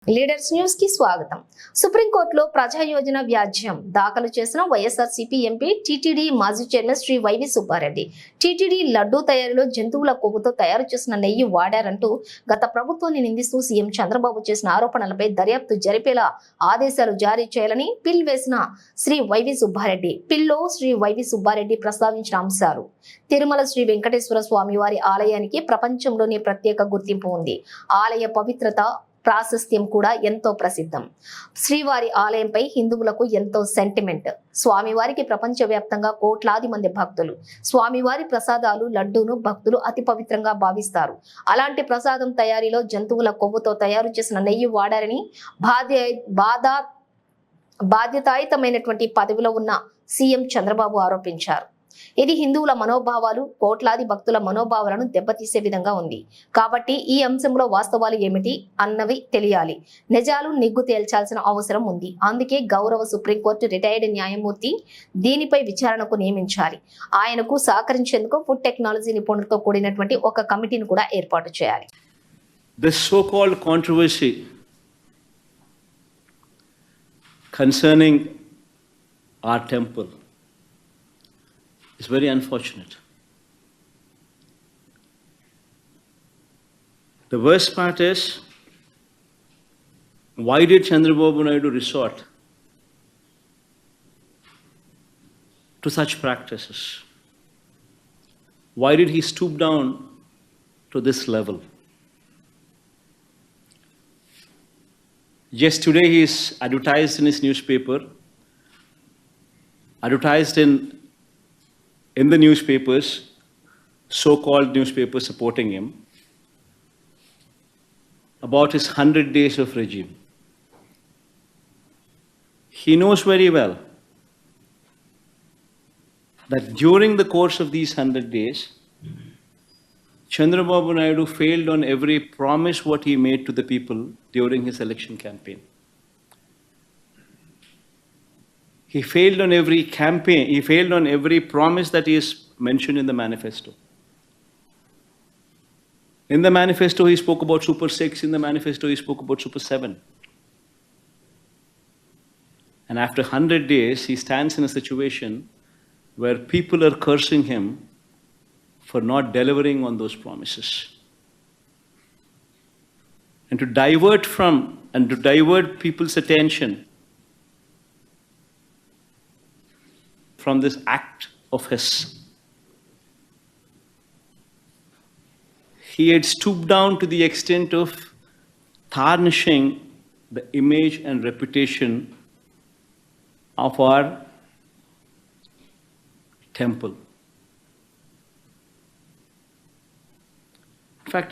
Leaders news కి స్వాగతం. సుప్రీంకోర్టులో ప్రజాయోజన వ్యాజ్యం దాఖలు చేసిన వైఎస్ఆర్సీపీ ఎంపీ టీటీడీ మాజీ చైర్మన్ శ్రీ వైవి సుబ్బారెడ్డి టీటీడీ లడ్డూ తయారీలో జంతువుల కొవ్వుతో తయారు చేసిన నెయ్యి వాడారంటూ గత ప్రభుత్వాన్ని నిందిస్తూ సీఎం చంద్రబాబు చేసిన ఆరోపణలపై దర్యాప్తు జరిపేలా ఆదేశాలు జారీ చేయాలని పిల్ వేసిన శ్రీ వైవి సుబ్బారెడ్డి. పిల్లో శ్రీ వైవి సుబ్బారెడ్డి ప్రస్తావించిన అంశాలు: తిరుమల శ్రీ వెంకటేశ్వర స్వామి వారి ఆలయానికి ప్రపంచంలోనే ప్రత్యేక గుర్తింపు ఉంది. ఆలయ పవిత్రత ప్రాశస్త్యం కూడా ఎంతో ప్రసిద్ధం. శ్రీవారి ఆలయంపై హిందువులకు ఎంతో సెంటిమెంట్. స్వామివారికి ప్రపంచవ్యాప్తంగా కోట్లాది మంది భక్తులు. స్వామివారి ప్రసాదాలు లడ్డూను భక్తులు అతి పవిత్రంగా భావిస్తారు. అలాంటి ప్రసాదం తయారీలో జంతువుల కొవ్వుతో తయారు చేసిన నెయ్యి వాడారని బాధ్యతాయుతమైనటువంటి పదవిలో ఉన్న సీఎం చంద్రబాబు ఆరోపించారు. ఇది హిందువుల మనోభావాలు, కోట్లాది భక్తుల మనోభావాలను దెబ్బతీసే విధంగా ఉంది. కాబట్టి ఈ అంశంలో వాస్తవాలు ఏమిటి అన్నవి తెలియాలి. నిజాలు నిగ్గు తేల్చాల్సిన అవసరం ఉంది. అందుకే గౌరవ సుప్రీంకోర్టు రిటైర్డ్ న్యాయమూర్తి దీనిపై విచారణకు నియమించాలి. ఆయనకు సహకరించేందుకు ఫుడ్ టెక్నాలజీ నిపుణులతో కూడినటువంటి ఒక కమిటీని కూడా ఏర్పాటు చేయాలి. This so-called controversy concerning our temple is very unfortunate. The worst part is, why did Chandrababu Naidu resort to such practices? Why did he stoop down to this level? Yes, today he is advertised in his newspaper, advertised in the newspapers, so-called newspapers supporting him, about his 100 days of regime. He knows very well that during the course of these 100 days, Chandrababu Naidu failed on every promise what he made to the people during his election campaign. He failed on every campaign, he failed on every promise that he has mentioned in the manifesto. In the manifesto, he spoke about Super 6, in the manifesto, he spoke about Super 7. And after 100 days, he stands in a situation where people are cursing him for not delivering on those promises. And to divert people's attention from this act of his, he had stooped down to the extent of tarnishing the image and reputation of our temple. In fact,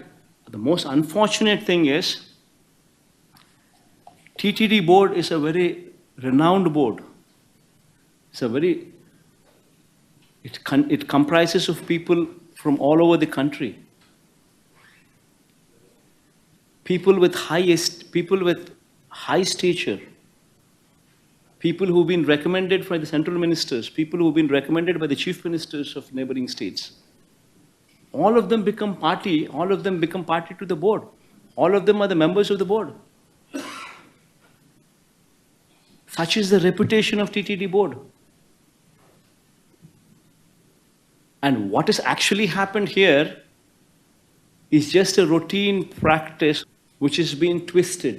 the most unfortunate thing is, TTD board is a very renowned board. It comprises of people from all over the country. People with high stature. People who've been recommended by the central ministers. People who've been recommended by the chief ministers of neighboring states. All of them become party to the board. All of them are the members of the board. Such is the reputation of TTD board. And what has actually happened here is just a routine practice which has been twisted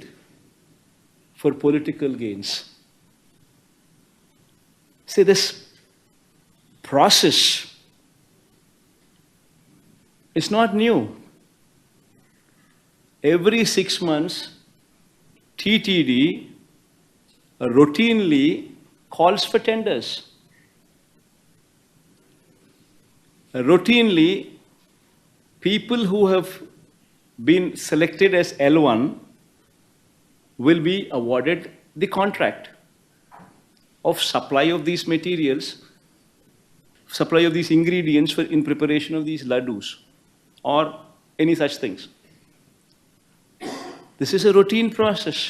for political gains. See, this process is not new. Every 6 months, TTD routinely calls for tenders. Routinely, people who have been selected as L1 will be awarded the contract of supply of these materials, supply of these ingredients in preparation of these laddus or any such things. This is a routine process.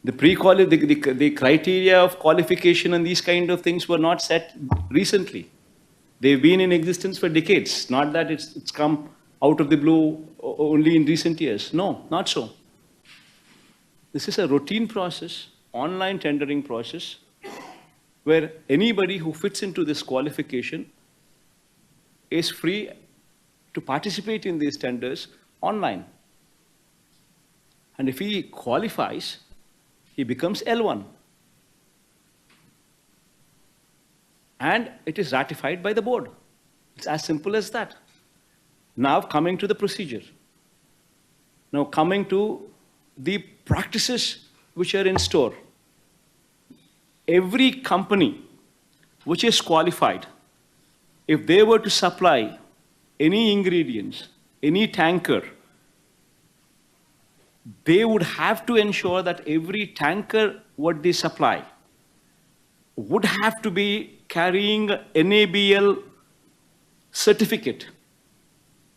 The criteria of qualification and these kind of things were not set recently. They've been in existence for decades. Not that it's come out of the blue only in recent years. No, not so. This is a routine process, online tendering process, where anybody who fits into this qualification is free to participate in these tenders online. And if he qualifies, he becomes L1. And it is ratified by the board. It's as simple as that. Now coming to the procedure. Now coming to the practices which are in store. Every company which is qualified, if they were to supply any ingredients, any tanker, they would have to ensure that every tanker what they supply would have to be carrying a NABL certificate,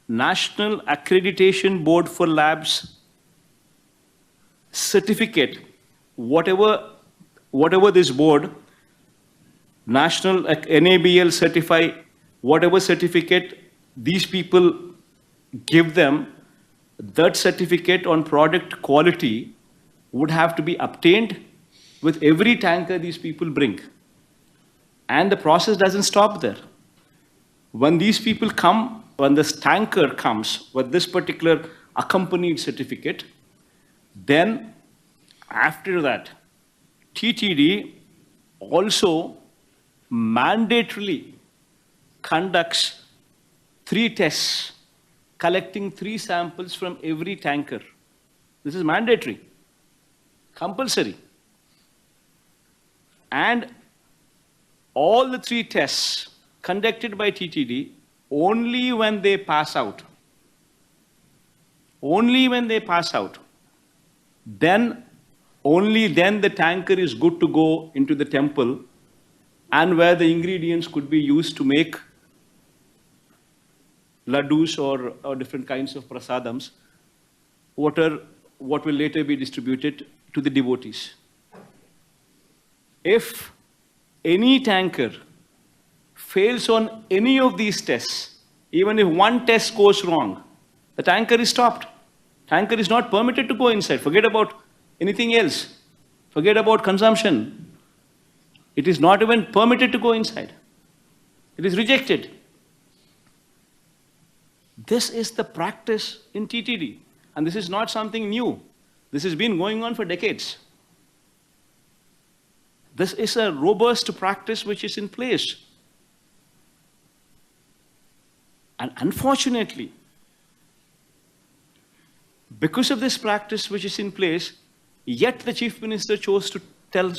National Accreditation Board for Labs certificate, whatever this board, National NABL certify, whatever certificate these people give them, that certificate on product quality would have to be obtained with every tanker these people bring. And the process doesn't stop there. When these people come, when this tanker comes with this particular accompanied certificate, then after that, TTD also mandatorily conducts 3 tests, collecting 3 samples from every tanker. This is mandatory, compulsory. And all the 3 tests conducted by TTD, only when they pass out, then only then the tanker is good to go into the temple, and where the ingredients could be used to make laddus or different kinds of prasadams, what will later be distributed to the devotees. If any tanker fails on any of these tests, even if one test goes wrong, the tanker is stopped. Tanker is not permitted to go inside. Forget about anything else. Forget about consumption. It is not even permitted to go inside. It is rejected. This is the practice in TTD. And this is not something new. This has been going on for decades. This is a robust practice which is in place. And unfortunately, because of this practice which is in place, yet the Chief Minister chose to tell